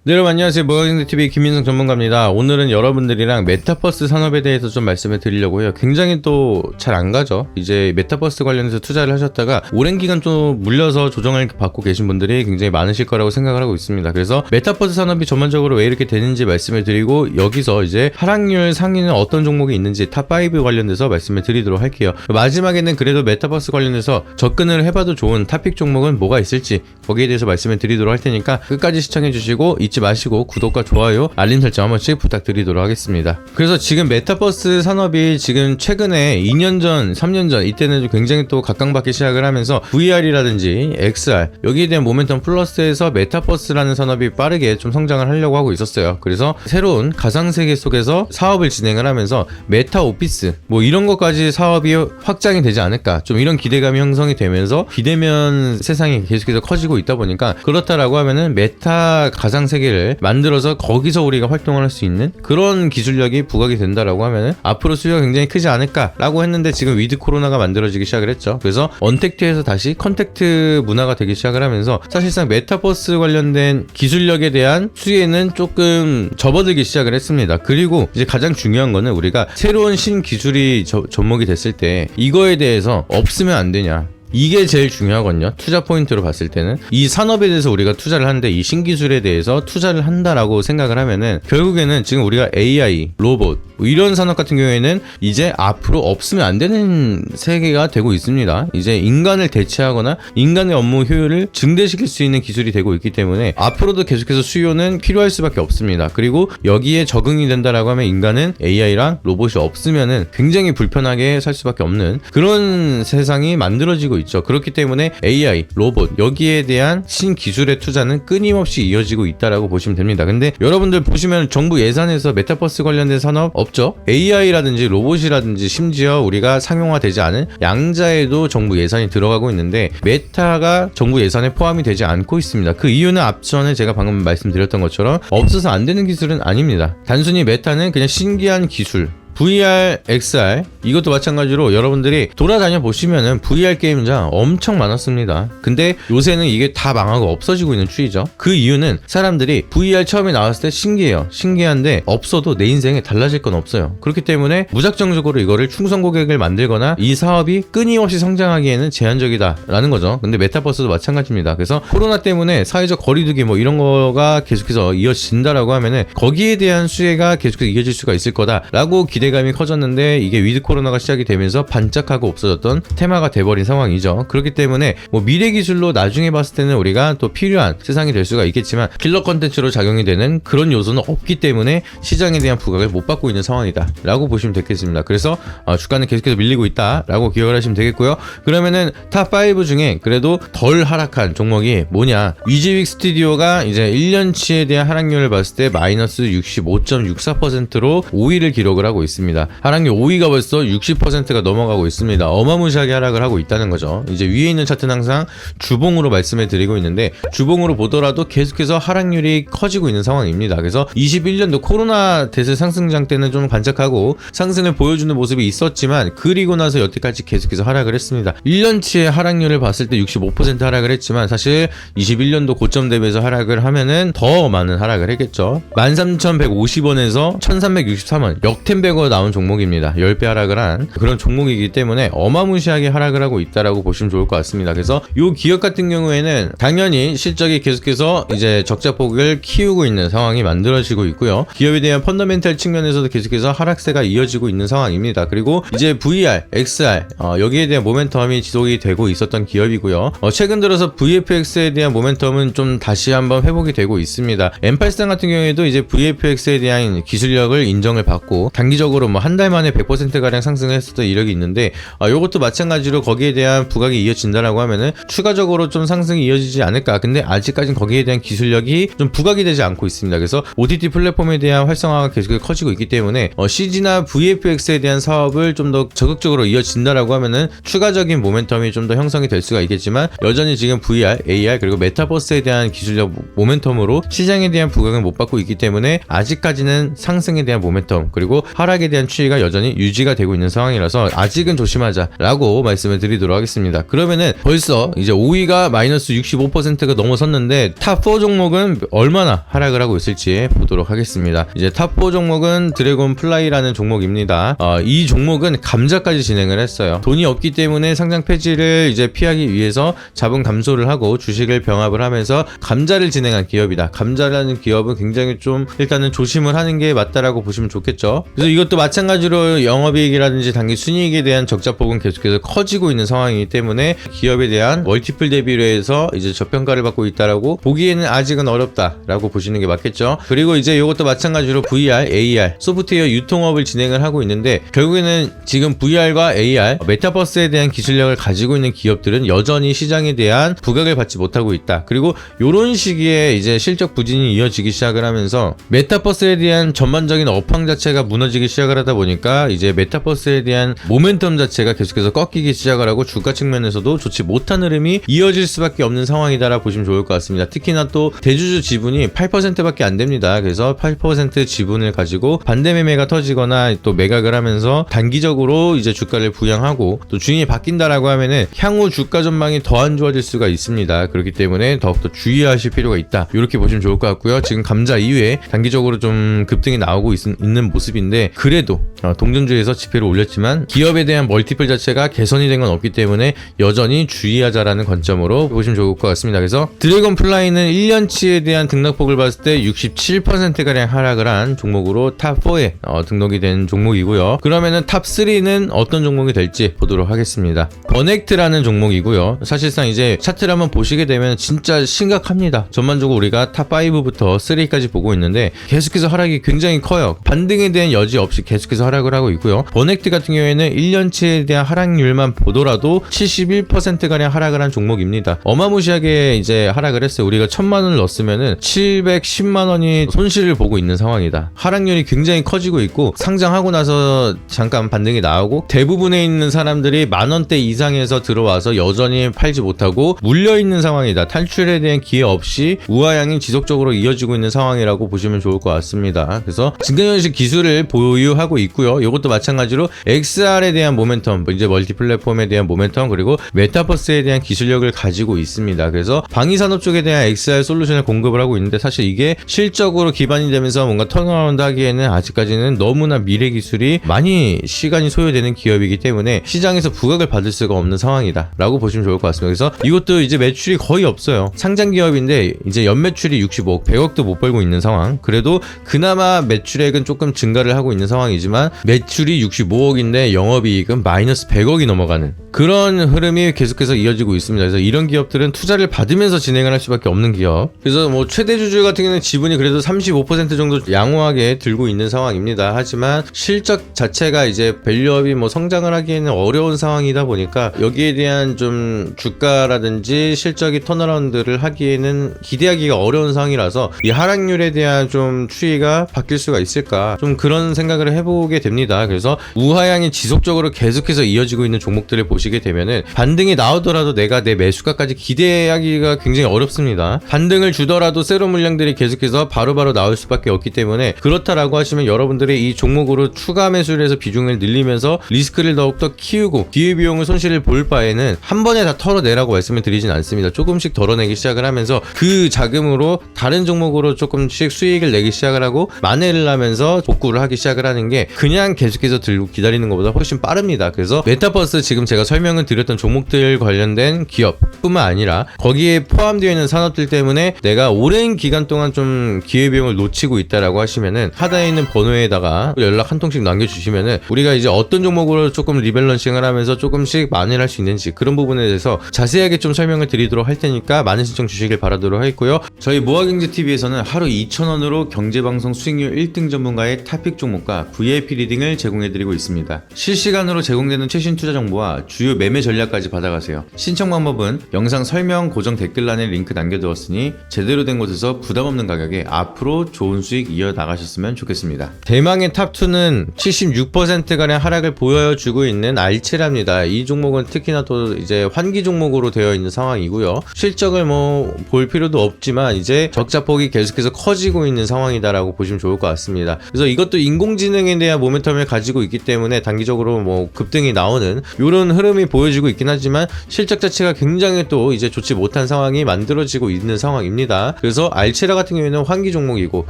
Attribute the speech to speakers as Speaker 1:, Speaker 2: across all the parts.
Speaker 1: 네, 여러분 안녕하세요. 모가징대TV 김민성 전문가입니다. 오늘은 여러분들이랑 메타버스 산업에 대해서 좀 말씀을 드리려고 해요. 굉장히 또 잘 안 가죠. 이제 메타버스 관련해서 투자를 하셨다가 오랜 기간 좀 물려서 조정을 받고 계신 분들이 굉장히 많으실 거라고 생각을 하고 있습니다. 그래서 메타버스 산업이 전반적으로 왜 이렇게 되는지 말씀을 드리고, 여기서 이제 하락률 상위는 어떤 종목이 있는지 탑5 관련돼서 말씀을 드리도록 할게요. 마지막에는 그래도 메타버스 관련해서 접근을 해봐도 좋은 탑픽 종목은 뭐가 있을지 거기에 대해서 말씀을 드리도록 할 테니까 끝까지 시청해 주시고 잊지 마시고 구독과 좋아요, 알림 설정 한 번씩 부탁드리도록 하겠습니다. 그래서 지금 메타버스 산업이 지금 최근에 2년 전, 3년 전 이때는 굉장히 또 각광받기 시작을 하면서 VR이라든지 XR 여기에 대한 모멘텀 플러스에서 메타버스라는 산업이 빠르게 좀 성장을 하려고 하고 있었어요. 그래서 새로운 가상세계 속에서 사업을 진행을 하면서 메타 오피스 뭐 이런 것까지 사업이 확장이 되지 않을까, 좀 이런 기대감이 형성이 되면서 비대면 세상이 계속해서 커지고 있다 보니까, 그렇다라고 하면은 메타 가상세계를 만들어서 거기서 우리가 활동을 할 수 있는 그런 기술력이 부각이 된다라고 하면은 앞으로 수요가 굉장히 크지 않을까라고 했는데, 지금 위드 코로나가 만들어지기 시작을 했죠. 그래서 언택트에서 다시 컨택트 문화가 되기 시작을 하면서 사실상 메타버스 관련된 기술력에 대한 수혜는 조금 접어들기 시작을 했습니다. 그리고 이제 가장 중요한 거는 우리가 새로운 신기술이 접목이 됐을 때 이거에 대해서 없으면 안 되냐, 이게 제일 중요하거든요. 투자 포인트로 봤을 때는 이 산업에 대해서 우리가 투자를 하는데, 이 신기술에 대해서 투자를 한다라고 생각을 하면은 결국에는 지금 우리가 AI, 로봇 뭐 이런 산업 같은 경우에는 이제 앞으로 없으면 안 되는 세계가 되고 있습니다. 이제 인간을 대체하거나 인간의 업무 효율을 증대시킬 수 있는 기술이 되고 있기 때문에 앞으로도 계속해서 수요는 필요할 수밖에 없습니다. 그리고 여기에 적응이 된다라고 하면 인간은 AI랑 로봇이 없으면은 굉장히 불편하게 살 수밖에 없는 그런 세상이 만들어지고 있죠. 그렇기 때문에 AI, 로봇 여기에 대한 신기술의 투자는 끊임없이 이어지고 있다라고 보시면 됩니다. 근데 여러분들 보시면 정부 예산에서 메타버스 관련된 산업 없죠? AI라든지 로봇이라든지 심지어 우리가 상용화되지 않은 양자에도 정부 예산이 들어가고 있는데 메타가 정부 예산에 포함이 되지 않고 있습니다. 그 이유는 앞전에 제가 방금 말씀드렸던 것처럼 없어서 안 되는 기술은 아닙니다. 단순히 메타는 그냥 신기한 기술, VR, XR 이것도 마찬가지로 여러분들이 돌아다녀 보시면은 VR 게임장 엄청 많았습니다. 근데 요새는 이게 다 망하고 없어지고 있는 추이죠. 그 이유는 사람들이 VR 처음에 나왔을 때 신기해요. 신기한데 없어도 내 인생에 달라질 건 없어요. 그렇기 때문에 무작정적으로 이거를 충성 고객을 만들거나 이 사업이 끊임없이 성장하기에는 제한적이다라는 거죠. 근데 메타버스도 마찬가지입니다. 그래서 코로나 때문에 사회적 거리두기 뭐 이런 거가 계속해서 이어진다라고 하면은 거기에 대한 수혜가 계속해서 이어질 수가 있을 거다라고 기대감이 커졌는데, 이게 위드 코로나가 시작이 되면서 반짝하고 없어졌던 테마가 돼버린 상황이죠. 그렇기 때문에 뭐 미래 기술로 나중에 봤을 때는 우리가 또 필요한 세상이 될 수가 있겠지만 킬러 컨텐츠로 작용이 되는 그런 요소는 없기 때문에 시장에 대한 부각을 못 받고 있는 상황이다 라고 보시면 되겠습니다. 그래서 주가는 계속해서 밀리고 있다 라고 기억을 하시면 되겠고요. 그러면은 탑5 중에 그래도 덜 하락한 종목이 뭐냐, 위즈윅 스튜디오가 이제 1년치에 대한 하락률을 봤을 때 마이너스 65.64%로 5위를 기록을 하고 있습니다. 하락률 5위가 벌써 60%가 넘어가고 있습니다. 어마무시하게 하락을 하고 있다는 거죠. 이제 위에 있는 차트는 항상 주봉으로 말씀을 드리고 있는데, 주봉으로 보더라도 계속해서 하락률이 커지고 있는 상황입니다. 그래서 21년도 코로나 대세 상승장 때는 좀 반짝하고 상승을 보여주는 모습이 있었지만, 그리고 나서 여태까지 계속해서 하락을 했습니다. 1년치의 하락률을 봤을 때 65% 하락을 했지만 사실 21년도 고점 대비해서 하락을 하면은 더 많은 하락을 했겠죠. 13,150원에서 1,363원 역템백으로 나온 종목입니다. 10배 하락을 한 그런 종목이기 때문에 어마무시하게 하락을 하고 있다라고 보시면 좋을 것 같습니다. 그래서 이 기업 같은 경우에는 당연히 실적이 계속해서 이제 적자폭을 키우고 있는 상황이 만들어지고 있고요. 기업에 대한 펀더멘탈 측면에서도 계속해서 하락세가 이어지고 있는 상황입니다. 그리고 이제 VR, XR 여기에 대한 모멘텀이 지속이 되고 있었던 기업이고요. 최근 들어서 VFX에 대한 모멘텀은 좀 다시 한번 회복이 되고 있습니다. M83 같은 경우에도 이제 VFX에 대한 기술력을 인정을 받고 단기적으로 뭐 한 달 만에 100%가량 상승했었던 이력이 있는데, 요것도 마찬가지로 거기에 대한 부각이 이어진다라고 하면은 추가적으로 좀 상승이 이어지지 않을까. 근데 아직까지는 거기에 대한 기술력이 좀 부각이 되지 않고 있습니다. 그래서 OTT 플랫폼에 대한 활성화가 계속 커지고 있기 때문에 CG나 VFX에 대한 사업을 좀 더 적극적으로 이어진다라고 하면은 추가적인 모멘텀이 좀 더 형성이 될 수가 있겠지만, 여전히 지금 VR, AR 그리고 메타버스에 대한 기술력 모멘텀으로 시장에 대한 부각을 못 받고 있기 때문에 아직까지는 상승에 대한 모멘텀 그리고 하락에 하락에 대한 추이가 여전히 유지가 되고 있는 상황이라서 아직은 조심하자라고 말씀을 드리도록 하겠습니다. 그러면은 벌써 이제 5위가 마이너스 65%가 넘어섰는데 탑4 종목은 얼마나 하락을 하고 있을지 보도록 하겠습니다. 이제 탑4 종목은 드래곤 플라이라는 종목입니다. 이 종목은 감자까지 진행을 했어요. 돈이 없기 때문에 상장 폐지를 이제 피하기 위해서 자본 감소를 하고 주식을 병합을 하면서 감자를 진행한 기업이다. 감자라는 기업은 굉장히 좀 일단은 조심을 하는 게 맞다라고 보시면 좋겠죠. 그래서 이것도 마찬가지로 영업이익이라든지 단기 순이익에 대한 적자폭은 계속해서 커지고 있는 상황이기 때문에 기업에 대한 멀티플 대비로 해서 이제 저평가를 받고 있다라고 보기에는 아직은 어렵다라고 보시는 게 맞겠죠. 그리고 이제 이것도 마찬가지로 VR, AR 소프트웨어 유통업을 진행을 하고 있는데 결국에는 지금 VR과 AR 메타버스에 대한 기술력을 가지고 있는 기업들은 여전히 시장에 대한 부각을 받지 못하고 있다. 그리고 이런 시기에 이제 실적 부진이 이어지기 시작을 하면서 메타버스에 대한 전반적인 업황 자체가 무너지기 시작을 하다 보니까 이제 메타버스에 대한 모멘텀 자체가 계속해서 꺾이기 시작을 하고 주가 측면에서도 좋지 못한 흐름이 이어질 수밖에 없는 상황이다라고 보시면 좋을 것 같습니다. 특히나 또 대주주 지분이 8%밖에 안 됩니다. 그래서 8% 지분을 가지고 반대 매매가 터지거나 또 매각을 하면서 단기적으로 이제 주가를 부양하고 또 주인이 바뀐다라고 하면은 향후 주가 전망이 더 안 좋아질 수가 있습니다. 그렇기 때문에 더욱더 주의하실 필요가 있다. 이렇게 보시면 좋을 것 같고요. 지금 감자 이후에 단기적으로 좀 급등이 나오고 있는 모습인데 그래도 동전주에서 지표를 올렸지만 기업에 대한 멀티플 자체가 개선이 된 건 없기 때문에 여전히 주의하자라는 관점으로 보시면 좋을 것 같습니다. 그래서 드래곤 플라이는 1년치에 대한 등락폭을 봤을 때 67%가량 하락을 한 종목으로 탑4에 등록이 된 종목이고요. 그러면은 탑3는 어떤 종목이 될지 보도록 하겠습니다. 버넥트라는 종목이고요. 사실상 이제 차트를 한번 보시게 되면 진짜 심각합니다. 전반적으로 우리가 탑5부터 3까지 보고 있는데 계속해서 하락이 굉장히 커요. 반등에 대한 여지 없이 계속해서 하락을 하고 있고요. 버넥트 같은 경우에는 1년치에 대한 하락률만 보더라도 71%가량 하락을 한 종목입니다. 어마무시하게 이제 하락을 했어요. 우리가 1000만원을 넣었으면은 710만원이 손실을 보고 있는 상황이다. 하락률이 굉장히 커지고 있고 상장하고 나서 잠깐 반등이 나오고 대부분에 있는 사람들이 만원대 이상에서 들어와서 여전히 팔지 못하고 물려있는 상황이다. 탈출에 대한 기회 없이 우하향이 지속적으로 이어지고 있는 상황이라고 보시면 좋을 것 같습니다. 그래서 증강현실 기술을 보유하고 있고요. 이것도 마찬가지로 XR에 대한 모멘텀, 이제 멀티 플랫폼에 대한 모멘텀, 그리고 메타버스에 대한 기술력을 가지고 있습니다. 그래서 방위산업 쪽에 대한 XR 솔루션을 공급을 하고 있는데 사실 이게 실적으로 기반이 되면서 뭔가 턴어라운드 하기에는 아직까지는 너무나 미래 기술이 많이 시간이 소요되는 기업이기 때문에 시장에서 부각을 받을 수가 없는 상황이다 라고 보시면 좋을 것 같습니다. 그래서 이것도 이제 매출이 거의 없어요. 상장 기업인데 이제 연매출이 65억, 100억도 못 벌고 있는 상황. 그래도 그나마 매출액은 조금 증가를 하고 있는 상황이지만 매출이 65억인데 영업이익은 마이너스 100억이 넘어가는 그런 흐름이 계속해서 이어지고 있습니다. 그래서 이런 기업들은 투자를 받으면서 진행을 할 수밖에 없는 기업. 그래서 뭐 최대 주주 같은 경우는 지분이 그래도 35% 정도 양호하게 들고 있는 상황입니다. 하지만 실적 자체가 이제 밸류업이 뭐 성장을 하기에는 어려운 상황이다 보니까 여기에 대한 좀 주가라든지 실적이 턴어라운드를 하기에는 기대하기가 어려운 상황이라서 이 하락률에 대한 좀 추이가 바뀔 수가 있을까 좀 그런 생각을 해보게 됩니다. 그래서 우하향이 지속적으로 계속해서 이어지고 있는 종목들을 보시게 되면은 반등이 나오더라도 내가 내 매수가까지 기대하기가 굉장히 어렵습니다. 반등을 주더라도 세로 물량들이 계속해서 바로바로 나올 수밖에 없기 때문에 그렇다라고 하시면 여러분들이 이 종목으로 추가 매수를 해서 비중을 늘리면서 리스크를 더욱더 키우고 기회비용을 손실을 볼 바에는 한 번에 다 털어내라고 말씀을 드리진 않습니다. 조금씩 덜어내기 시작을 하면서 그 자금으로 다른 종목으로 조금씩 수익을 내기 시작을 하고 만회를 하면서 복구를 하기 시작을 하는 게 그냥 계속해서 들고 기다리는 것보다 훨씬 빠릅니다. 그래서 메타버스 지금 제가 설명을 드렸던 종목들 관련된 기업 뿐만 아니라 거기에 포함되어 있는 산업들 때문에 내가 오랜 기간 동안 좀 기회비용을 놓치고 있다라고 하시면은 하단에 있는 번호에다가 연락 한 통씩 남겨주시면은 우리가 이제 어떤 종목으로 조금 리밸런싱을 하면서 조금씩 만회를 할 수 있는지 그런 부분에 대해서 자세하게 좀 설명을 드리도록 할 테니까 많은 신청 주시길 바라도록 하겠고요. 저희 모아경제TV에서는 하루 2,000원으로 경제방송 수익률 1등 전문가의 탑픽 종목과 VIP 리딩을 제공해드리고 있습니다. 실시간으로 제공되는 최신 투자 정보와 주요 매매 전략까지 받아가세요. 신청 방법은 영상 설명 고정 댓글란에 링크 남겨두었으니 제대로 된 곳에서 부담 없는 가격에 앞으로 좋은 수익 이어나가셨으면 좋겠습니다. 대망의 탑2는 76%가량 하락을 보여주고 있는 알체랍니다. 이 종목은 특히나 또 이제 환기 종목으로 되어 있는 상황이고요. 실적을 뭐 볼 필요도 없지만 이제 적자폭이 계속해서 커지고 있는 상황이다라고 보시면 좋을 것 같습니다. 그래서 이것도 인공지능 성능에 대한 모멘텀을 가지고 있기 때문에 단기적으로 뭐 급등이 나오는 이런 흐름이 보여지고 있긴 하지만 실적 자체가 굉장히 또 이제 좋지 못한 상황이 만들어지고 있는 상황입니다. 그래서 알체라 같은 경우에는 환기 종목이고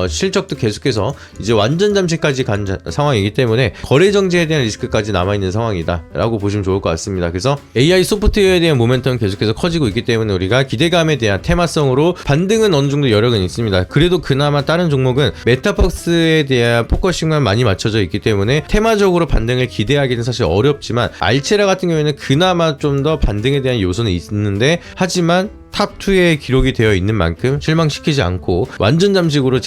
Speaker 1: 실적도 계속해서 이제 완전 잠식까지 간 상황이기 때문에 거래 정지에 대한 리스크까지 남아있는 상황이다 라고 보시면 좋을 것 같습니다. 그래서 AI 소프트웨어에 대한 모멘텀 계속해서 커지고 있기 때문에 우리가 기대감에 대한 테마성으로 반등은 어느 정도 여력은 있습니다. 그래도 그나마 다른 종목은 메타버스에 대한 포커싱만 많이 맞춰져 있기 때문에 테마적으로 반등을 기대하기는 사실 어렵지만 알체라 같은 경우에는 그나마 좀 더 반등에 대한 요소는 있는데 하지만 탑2에 기록이 되어 있는 만큼 실망시키지 않고 완전 잠식으로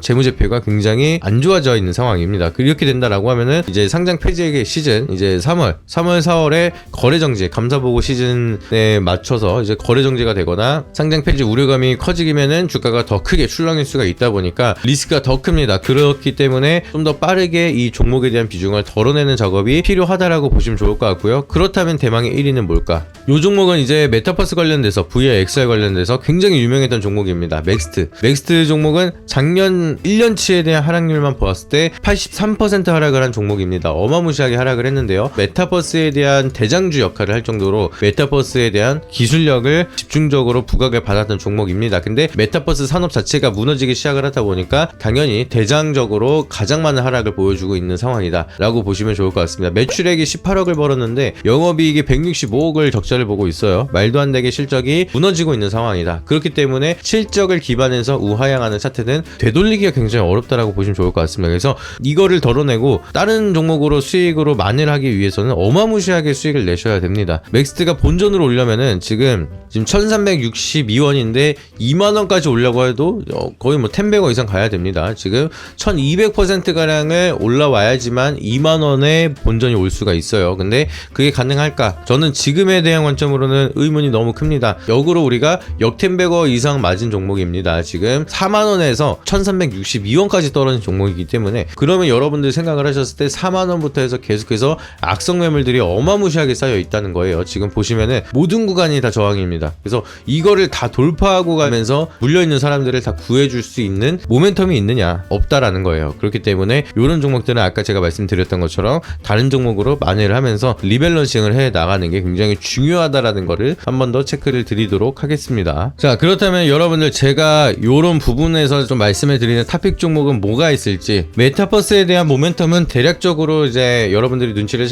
Speaker 1: 재무제표가 굉장히 안 좋아져 있는 상황입니다. 이렇게 된다라고 하면은 이제 상장 폐지의 시즌 이제 3월, 4월에 거래정지 감사보고 시즌에 맞춰서 이제 거래정지가 되거나 상장 폐지 우려감이 커지면은 주가가 더 크게 출렁일 수가 있다 보니까 리스크가 더 큽니다. 그렇기 때문에 좀 더 빠르게 이 종목에 대한 비중을 덜어내는 작업이 필요하다라고 보시면 좋을 것 같고요. 그렇다면 대망의 1위는 뭘까? 이 종목은 이제 메타버스 관련돼서 XR 관련돼서 굉장히 유명했던 종목입니다. 넥스트 종목은 작년 1년치에 대한 하락률만 보았을 때 83% 하락을 한 종목입니다. 어마무시하게 하락을 했는데요. 메타버스에 대한 대장주 역할을 할 정도로 메타버스에 대한 기술력을 집중적으로 부각을 받았던 종목입니다. 근데 메타버스 산업 자체가 무너지기 시작을 하다 보니까 당연히 대장적으로 가장 많은 하락을 보여주고 있는 상황이다 라고 보시면 좋을 것 같습니다. 매출액이 18억을 벌었는데 영업이익이 165억을 적자를 보고 있어요. 말도 안 되게 실적이 무너지고 있는 상황이다. 그렇기 때문에 실적을 기반해서 우하향하는 차트는 되돌리기가 굉장히 어렵다라고 보시면 좋을 것 같습니다. 그래서 이거를 덜어내고 다른 종목으로 수익으로 만회를 하기 위해서는 어마무시하게 수익을 내셔야 됩니다. 맥스트가 본전으로 오려면은 지금 1362원인데 2만원까지 올려고 해도 거의 뭐 10배거 이상 가야 됩니다. 지금 1200%가량을 올라와야지만 2만원의 본전이 올 수가 있어요. 근데 그게 가능할까? 저는 지금에 대한 관점으로는 의문이 너무 큽니다. 역으로 우리가 역텐배거 이상 맞은 종목입니다. 지금 4만원에서 1362원까지 떨어진 종목이기 때문에 그러면 여러분들 생각을 하셨을 때 4만원부터 해서 계속해서 악성 매물들이 어마무시하게 쌓여 있다는 거예요. 지금 보시면은 모든 구간이 다 저항입니다. 그래서 이거를 다 돌파하고 가면서 물려있는 사람들을 다 구해줄 수 있는 모멘텀이 있느냐? 없다라는 거예요. 그렇기 때문에 이런 종목들은 아까 제가 말씀드렸던 것처럼 다른 종목으로 만회를 하면서 리밸런싱을 해 나가는 게 굉장히 중요하다라는 거를 한 번 더 체크를 드리도록 하겠습니다. 자, 그렇다면 여러분들 제가 이런 부분에서 좀 말씀을 드리는 토픽 종목은 뭐가 있을지, 메타버스에 대한 모멘텀은 대략적으로 이제 여러분들이 눈치를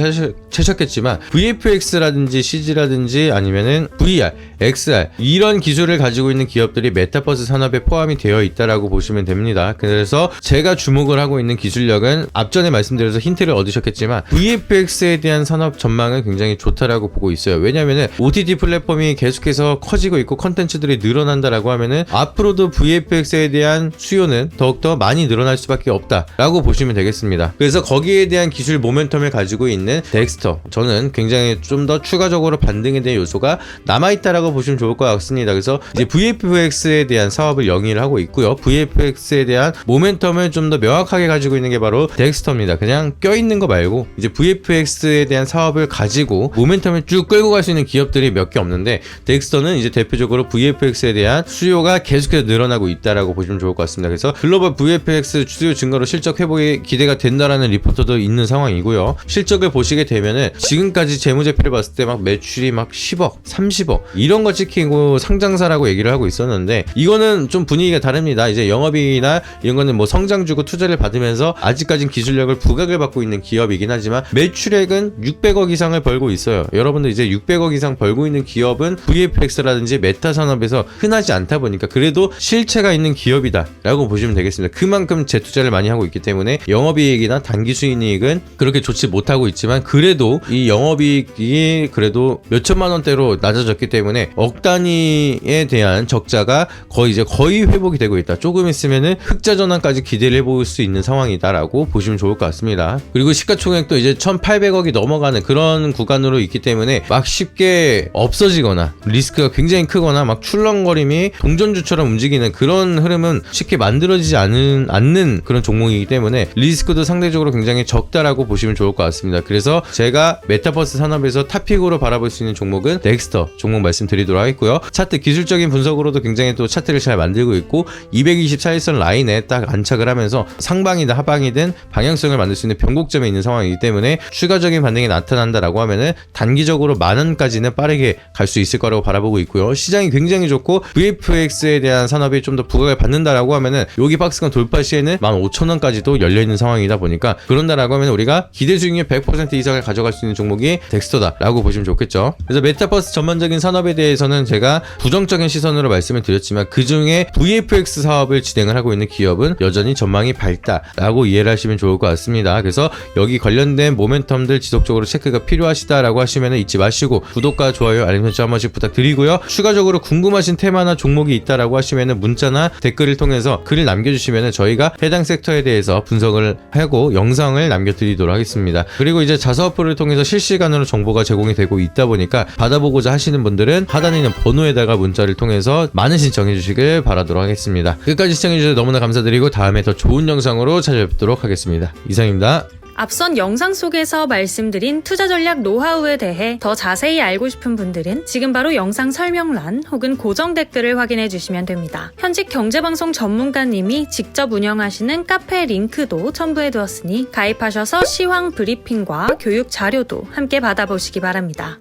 Speaker 1: 채셨겠지만 VFX라든지 CG라든지 아니면은 VR, XR 이런 기술을 가지고 있는 기업들이 메타버스 산업에 포함이 되어 있다라고 보시면 됩니다. 그래서 제가 주목을 하고 있는 기술력은 앞전에 말씀드려서 힌트를 얻으셨겠지만 VFX에 대한 산업 전망은 굉장히 좋다라고 보고 있어요. 왜냐면은 OTT 플랫폼이 계속해서 커지고 있고 컨텐츠들이 늘어난다라고 하면은 앞으로도 VFX에 대한 수요는 더욱더 많이 늘어날 수밖에 없다라고 보시면 되겠습니다. 그래서 거기에 대한 기술 모멘텀을 가지고 있는 덱스터, 저는 굉장히 좀 더 추가적으로 반등에 대한 요소가 남아있다라고 보시면 좋을 것 같습니다. 그래서 이제 VFX에 대한 사업을 영위를 하고 있고요. VFX에 대한 모멘텀을 좀 더 명확하게 가지고 있는 게 바로 덱스터입니다. 그냥 껴있는 거 말고 이제 VFX에 대한 사업을 가지고 모멘텀을 쭉 끌고 갈 수 있는 기업들이 몇 개 없는데 덱스터는 이제 대표적으로 VFX에 대한 수요가 계속해서 늘어나고 있다라고 보시면 좋을 것 같습니다. 그래서 글로벌 VFX 수요 증가로 실적 회복이 기대가 된다라는 리포터도 있는 상황이고요. 실적을 보시게 되면은 지금까지 재무제표를 봤을 때 막 매출이 막 10억, 30억 이런 거 찍히고 상장사라고 얘기를 하고 있었는데 이거는 좀 분위기가 다릅니다. 이제 영업이익이나 이런 거는 뭐 성장 주고 투자를 받으면서 아직까진 기술력을 부각을 받고 있는 기업이긴 하지만 매출액은 600억 이상을 벌고 있어요. 여러분들 이제 600억 이상 벌고 있는 기업은 VFX라든지 메타 산업에서 흔하지 않다 보니까 그래도 실체가 있는 기업이다 라고 보시면 되겠습니다. 그만큼 재투자를 많이 하고 있기 때문에 영업이익이나 단기 수익이익은 그렇게 좋지 못하고 있지만 그래도 이 영업이익이 그래도 몇천만 원대로 낮아졌기 때문에 억 단위에 대한 적자가 거의 회복이 되고 있다. 조금 있으면은 흑자 전환까지 기대를 해볼 수 있는 상황이다라고 보시면 좋을 것 같습니다. 그리고 시가총액도 이제 1,800억이 넘어가는 그런 구간으로 있기 때문에 막 쉽게 쉽게 없어지거나 리스크가 굉장히 크거나 막 출렁거림이 동전주처럼 움직이는 그런 흐름은 쉽게 만들어지지 않는 그런 종목이기 때문에 리스크도 상대적으로 굉장히 적다라고 보시면 좋을 것 같습니다. 그래서 제가 메타버스 산업에서 탑픽으로 바라볼 수 있는 종목은 넥스터 종목 말씀드리도록 하겠고요. 차트 기술적인 분석으로도 굉장히 또 차트를 잘 만들고 있고 224일선 라인에 딱 안착을 하면서 상방이든 하방이든 방향성을 만들 수 있는 변곡점에 있는 상황이기 때문에 추가적인 반등이 나타난다라고 하면은 단기적으로 만원까지는 빠르게 갈 수 있을 거라고 바라보고 있고요. 시장이 굉장히 좋고 VFX에 대한 산업이 좀 더 부각을 받는다라고 하면은 여기 박스권 돌파 시에는 15,000원까지도 열려있는 상황이다 보니까 그런다라고 하면 우리가 기대 수익률 100% 이상을 가져갈 수 있는 종목이 덱스터다라고 보시면 좋겠죠. 그래서 메타버스 전반적인 산업에 대해서는 제가 부정적인 시선으로 말씀을 드렸지만 그 중에 VFX 사업을 진행을 하고 있는 기업은 여전히 전망이 밝다라고 이해를 하시면 좋을 것 같습니다. 그래서 여기 관련된 모멘텀들 지속적으로 체크가 필요하시다라고 하시면 잊지 마시고 구독과 좋아요, 알림 설정 한 번씩 부탁드리고요. 추가적으로 궁금하신 테마나 종목이 있다라고 하시면 문자나 댓글을 통해서 글을 남겨주시면 저희가 해당 섹터에 대해서 분석을 하고 영상을 남겨드리도록 하겠습니다. 그리고 이제 자사어플을 통해서 실시간으로 정보가 제공이 되고 있다 보니까 받아보고자 하시는 분들은 하단에 있는 번호에다가 문자를 통해서 많은 신청해 주시길 바라도록 하겠습니다. 끝까지 시청해 주셔서 너무나 감사드리고 다음에 더 좋은 영상으로 찾아뵙도록 하겠습니다. 이상입니다.
Speaker 2: 앞선 영상 속에서 말씀드린 투자 전략 노하우에 대해 더 자세히 알고 싶은 분들은 지금 바로 영상 설명란 혹은 고정 댓글을 확인해 주시면 됩니다. 현직 경제방송 전문가님이 직접 운영하시는 카페 링크도 첨부해 두었으니 가입하셔서 시황 브리핑과 교육 자료도 함께 받아보시기 바랍니다.